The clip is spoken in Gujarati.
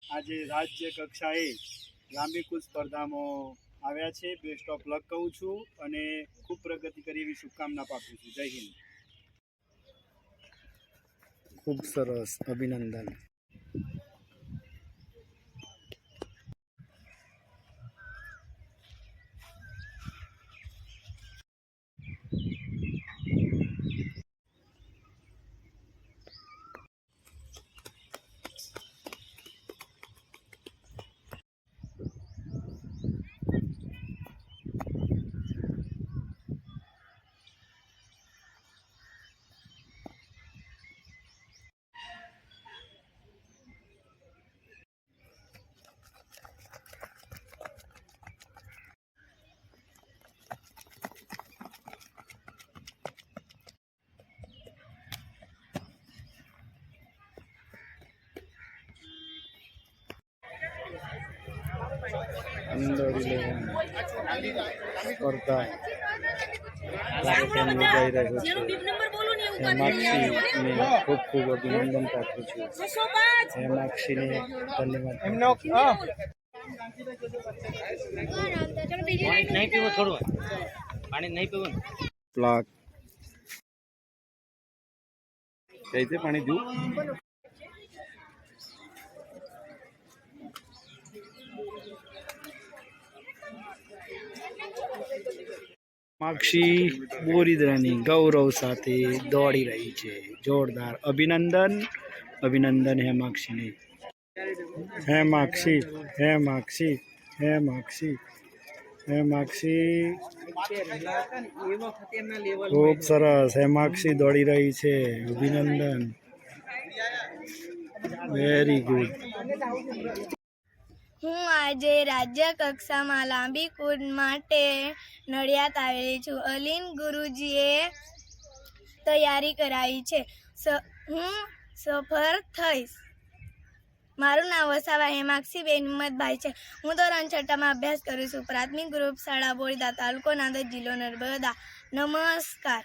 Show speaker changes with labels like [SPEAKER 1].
[SPEAKER 1] આજે રાજ્ય કક્ષાએ લાંબી કૂદ સ્પર્ધામાં આવ્યા છે। બેસ્ટ ઓફ લક કહું છું અને ખૂબ પ્રગતિ કરી એવી શુભકામના પાઠવું છું। જય હિન્દ।
[SPEAKER 2] ખૂબ સરસ, અભિનંદન। अंडर 11 स्पर्धा कार्यक्रम योजाई रह्यो छे। हेमाक्षी ने खूब खूब अभिनंदन पाठवुं छुं। हेमाक्षी ने धन्यवाद।
[SPEAKER 3] नहीं पीवो, छोड़ो पानी नहीं पीवो।
[SPEAKER 2] प्लाक कैसे पानी दू हेमाक्षी बोरीदरानी गौरव साथे दौड़ी रही है। जोरदार अभिनंदन, अभिनंदन हेमाक्षी ने। हेमाक्षी हेमाक्षी हेमाक्षी हेमाक्षी खूब सरस। हेमाक्षी दौड़ी रही है। अभिनंदन, वेरी गुड।
[SPEAKER 4] હું આજે રાજ્ય કક્ષામાં લાંબી કૂદ માટે નડિયાદ આવેલી છું। અલીન ગુરુજીએ તૈયારી કરાવી છે। હું સફળ થઈશ। મારું નામ વસાવા હેમાક્ષીબેન હિંમતભાઈ છે। હું ધોરણ 6 માં અભ્યાસ કરું છું। પ્રાથમિક ગ્રુપ શાળા બોરદા, તાલુકો નાંદોદ, જિલ્લો નર્મદા। નમસ્કાર।